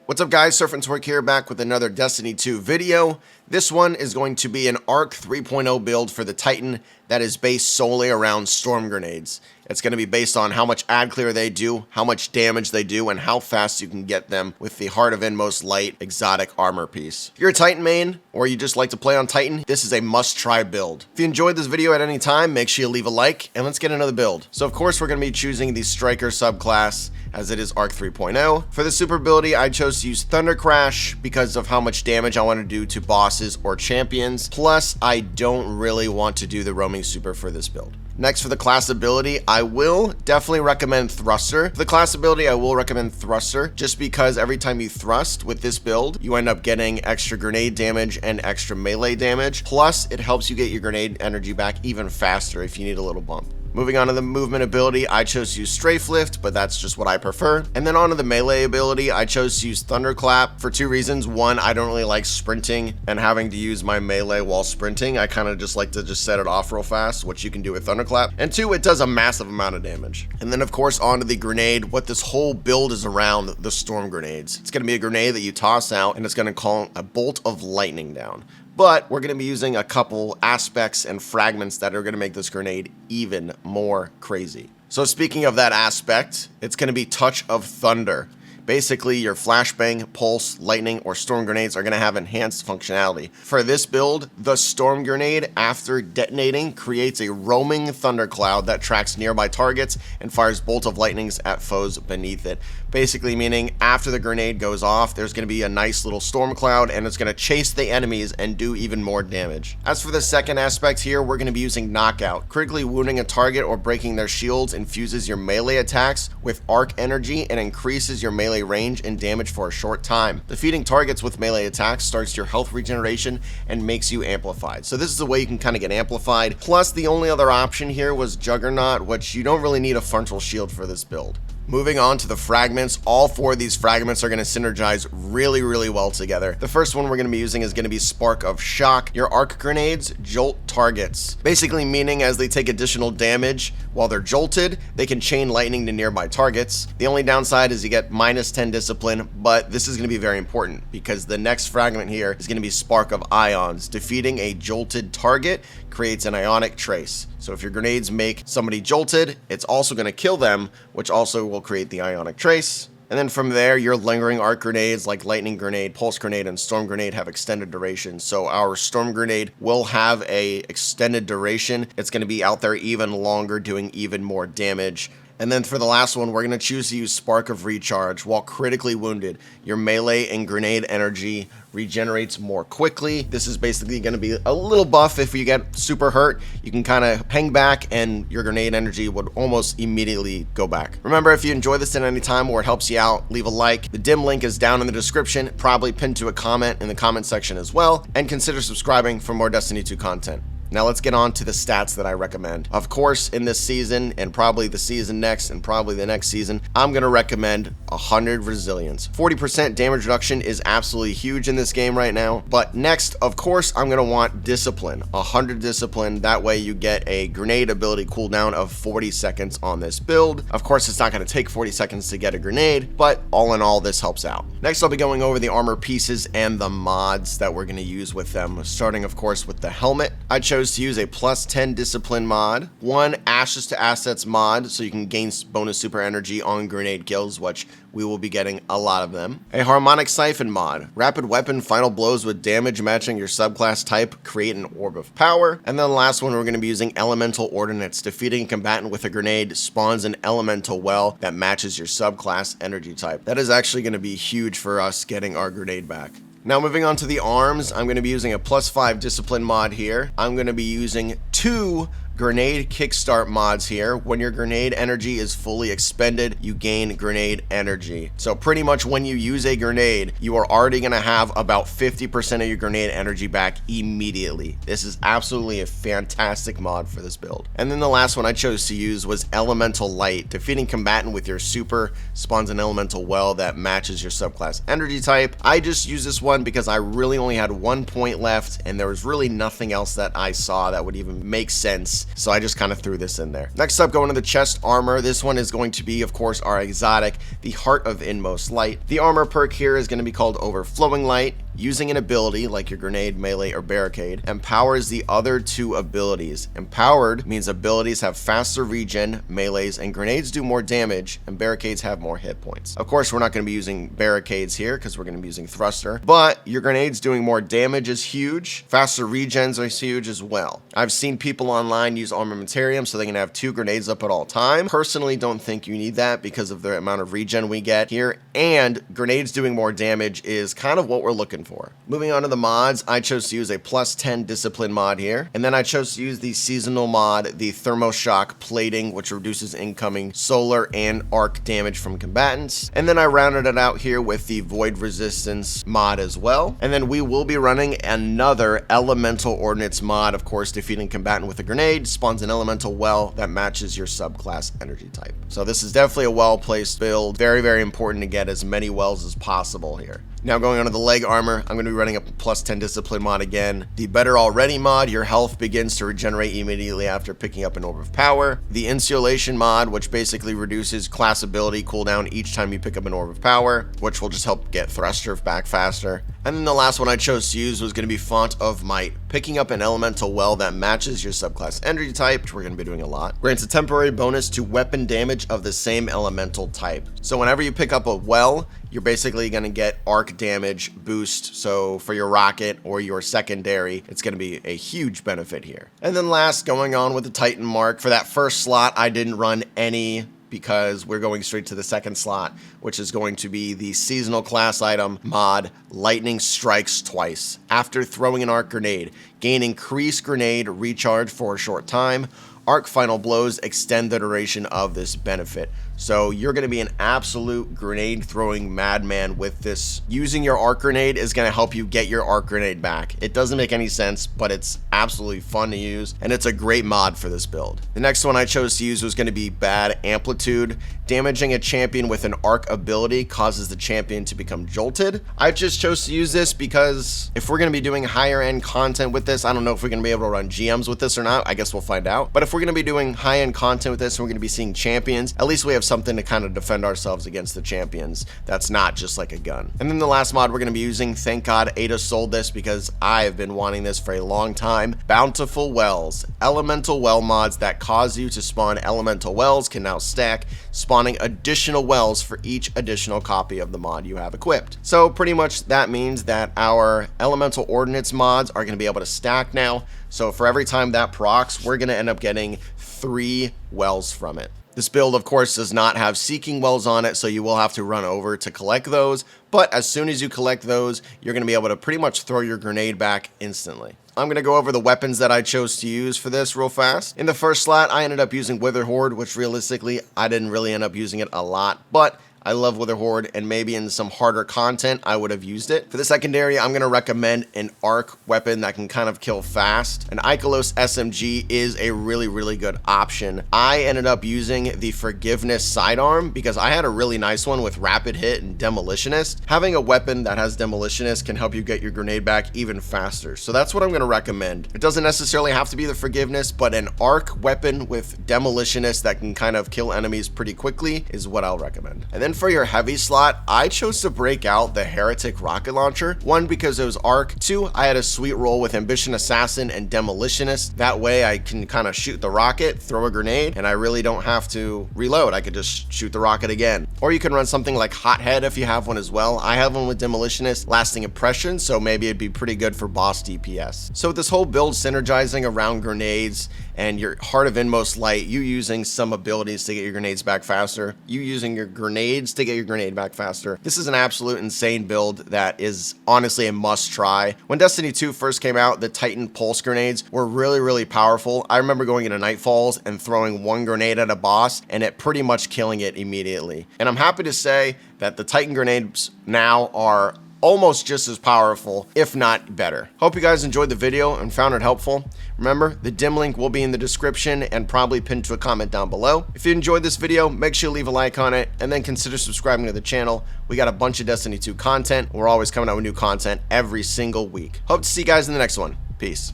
What's up guys, Surf and Twerk here, back with another Destiny 2 video. This one is going to be an Arc 3.0 build for the Titan that is based solely around storm grenades. It's going to be based on how much ad clear they do, how much damage they do, and how fast you can get them with the Heart of Inmost Light exotic armor piece. If you're a Titan main, or you just like to play on Titan, this is a must-try build. If you enjoyed this video at any time, make sure you leave a like, and let's get another build. So of course we're going to be choosing the Striker subclass, as it is Arc 3.0. For the super ability, I chose to use Thunder Crash because of how much damage I want to do to bosses or champions. Plus, I don't really want to do the roaming super for this build. Next, for the class ability, I will definitely recommend Thruster. For the class ability, I will recommend Thruster just because every time you thrust with this build, you end up getting extra grenade damage and extra melee damage. Plus, it helps you get your grenade energy back even faster if you need a little bump. Moving on to the movement ability, I chose to use Strafe Lift, but that's just what I prefer. And then on to the melee ability, I chose to use Thunderclap for two reasons. One, I don't really like sprinting and having to use my melee while sprinting. I kind of just like to just set it off real fast, which you can do with Thunderclap. And two, it does a massive amount of damage. And then of course onto the grenade, what this whole build is around the storm grenades. It's going to be a grenade that you toss out and it's going to call a bolt of lightning down. But we're going to be using a couple aspects and fragments that are going to make this grenade even more crazy. So speaking of that aspect, it's going to be Touch of Thunder. Basically, your flashbang, pulse, lightning, or storm grenades are going to have enhanced functionality. For this build, the storm grenade, after detonating, creates a roaming thundercloud that tracks nearby targets and fires bolt of lightnings at foes beneath it. Basically meaning, after the grenade goes off, there's going to be a nice little storm cloud and it's going to chase the enemies and do even more damage. As for the second aspect here, we're going to be using Knockout. Critically wounding a target or breaking their shields infuses your melee attacks with arc energy and increases your melee range and damage for a short time. Defeating targets with melee attacks starts your health regeneration and makes you amplified. So this is the way you can kind of get amplified. Plus, the only other option here was Juggernaut, which you don't really need a frontal shield for this build. Moving on to the fragments, all four of these fragments are going to synergize really well together. The first one we're going to be using is going to be Spark of Shock. Your arc grenades jolt targets, basically meaning as they take additional damage while they're jolted, they can chain lightning to nearby targets. The only downside is you get minus 10 discipline, but this is going to be very important because the next fragment here is going to be Spark of Ions. Defeating a jolted target creates an ionic trace. So if your grenades make somebody jolted, it's also going to kill them, which also will create the ionic trace. And then from there, your lingering arc grenades like lightning grenade, pulse grenade, and storm grenade have extended duration. So our storm grenade will have a extended duration. It's going to be out there even longer, doing even more damage. And then for the last one, we're going to choose to use Spark of Recharge. While critically wounded, your melee and grenade energy regenerates more quickly. This is basically going to be a little buff if you get super hurt. You can kind of hang back and your grenade energy would almost immediately go back. Remember, if you enjoy this at any time or it helps you out, leave a like. The dim link is down in the description, probably pinned to a comment in the comment section as well. And consider subscribing for more Destiny 2 content. Now let's get on to the stats that I recommend. Of course, in this season, and probably the season next, and probably the next season, I'm going to recommend 100 Resilience. 40% damage reduction is absolutely huge in this game right now. But next, of course, I'm going to want Discipline. 100 Discipline. That way you get a grenade ability cooldown of 40 seconds on this build. Of course, it's not going to take 40 seconds to get a grenade, but all in all, this helps out. Next, I'll be going over the armor pieces and the mods that we're going to use with them, starting, of course, with the helmet. I chose to use a plus 10 discipline mod, one Ashes to Assets mod, so you can gain bonus super energy on grenade kills, which we will be getting a lot of them. A harmonic siphon mod, rapid weapon final blows with damage matching your subclass type create an orb of power. And then the last one, we're going to be using elemental ordnance. Defeating a combatant with a grenade spawns an elemental well that matches your subclass energy type. That is actually going to be huge for us getting our grenade back. Now moving on to the arms, I'm going to be using a plus 5 discipline mod here. I'm going to be using 2 grenade kickstart mods here. When your grenade energy is fully expended, you gain grenade energy. So pretty much when you use a grenade, you are already going to have about 50% of your grenade energy back immediately. This is absolutely a fantastic mod for this build. And then the last one I chose to use was Elemental Light. Defeating combatant with your super spawns an elemental well that matches your subclass energy type. I just used this one because I really only had 1 point left and there was really nothing else that I saw that would even make sense so I just kind of threw this in there. Next up, going to the chest armor. This one is going to be, of course, our exotic, the Heart of Inmost Light. The armor perk here is going to be called Overflowing Light. Using an ability like your grenade, melee, or barricade empowers the other two abilities. Empowered means abilities have faster regen, melees, and grenades do more damage, and barricades have more hit points. Of course, we're not going to be using barricades here because we're going to be using thruster, but your grenades doing more damage is huge. Faster regens are huge as well. I've seen people online use armamentarium so they can have 2 grenades up at all time. Personally, don't think you need that because of the amount of regen we get here, and grenades doing more damage is kind of what we're looking for. Moving on to the mods, I chose to use a +10 discipline mod here, and then I chose to use the seasonal mod, the Thermoshock Plating, which reduces incoming solar and arc damage from combatants, and then I rounded it out here with the Void Resistance mod as well. And then we will be running another Elemental Ordnance mod. Of course, defeating combatant with a grenade spawns an elemental well that matches your subclass energy type. So this is definitely a well-placed build. Very, very important to get as many wells as possible here. Now going on to the leg armor, I'm going to be running a +10 discipline mod again. The Better Already mod, your health begins to regenerate immediately after picking up an Orb of Power. The Insulation mod, which basically reduces class ability cooldown each time you pick up an Orb of Power, which will just help get Thruster back faster. And then the last one I chose to use was going to be Font of Might, picking up an elemental well that matches your subclass energy type, which we're going to be doing a lot. Grants a temporary bonus to weapon damage of the same elemental type. So whenever you pick up a well, you're basically going to get arc damage boost. So for your rocket or your secondary, it's going to be a huge benefit here. And then last, going on with the Titan mark. For that first slot, I didn't run any because we're going straight to the second slot, which is going to be the seasonal class item mod, Lightning Strikes Twice. After throwing an arc grenade, gain increased grenade recharge for a short time. Arc Final Blows extend the duration of this benefit. So you're going to be an absolute grenade throwing madman with this. Using your arc grenade is going to help you get your arc grenade back. It doesn't make any sense, but it's absolutely fun to use, and it's a great mod for this build. The next one I chose to use was going to be Bad Amplitude. Damaging a champion with an arc ability causes the champion to become jolted. I just chose to use this because if we're going to be doing higher end content with this, I don't know if we're going to be able to run GMs with this or not. I guess we'll find out. But if we're going to be doing high end content with this and we're going to be seeing champions, at least we have something to kind of defend ourselves against the champions that's not just like a gun. And then the last mod we're going to be using, thank God Ada sold this because I have been wanting this for a long time, Bountiful Wells. Elemental well mods that cause you to spawn elemental wells can now stack, spawning additional wells for each additional copy of the mod you have equipped. So pretty much that means that our elemental ordnance mods are going to be able to stack now. So for every time that procs, we're going to end up getting 3 wells from it. This build, of course, does not have seeking wells on it, so you will have to run over to collect those. But as soon as you collect those, you're going to be able to pretty much throw your grenade back instantly. I'm going to go over the weapons that I chose to use for this real fast. In the first slot, I ended up using Wither Horde, which realistically, I didn't really end up using it a lot, but I love Wither Horde, and maybe in some harder content, I would have used it. For the secondary, I'm going to recommend an arc weapon that can kind of kill fast. An Ikelos SMG is a really, really good option. I ended up using the Forgiveness sidearm because I had a really nice one with Rapid Hit and Demolitionist. Having a weapon that has Demolitionist can help you get your grenade back even faster. So that's what I'm going to recommend. It doesn't necessarily have to be the Forgiveness, but an arc weapon with Demolitionist that can kind of kill enemies pretty quickly is what I'll recommend. And then for your heavy slot, I chose to break out the Heretic rocket launcher. 1, because it was arc. 2, I had a sweet roll with Ambition Assassin and Demolitionist. That way I can kind of shoot the rocket, throw a grenade, and I really don't have to reload. I could just shoot the rocket again. Or you can run something like Hothead if you have one as well. I have one with Demolitionist, Lasting Impression, so maybe it'd be pretty good for boss DPS. So with this whole build synergizing around grenades and your Heart of Inmost Light, you using some abilities to get your grenades back faster, you using your grenades to get your grenade back faster. This is an absolute insane build that is honestly a must try. When Destiny 2 first came out, the Titan pulse grenades were really, really powerful. I remember going into Nightfalls and throwing 1 grenade at a boss and it pretty much killing it immediately. And I'm happy to say that the Titan grenades now are almost just as powerful, if not better. Hope you guys enjoyed the video and found it helpful. Remember, the dim link will be in the description and probably pinned to a comment down below. If you enjoyed this video, make sure you leave a like on it and then consider subscribing to the channel. We got a bunch of Destiny 2 content. We're always coming out with new content every single week. Hope to see you guys in the next one. Peace.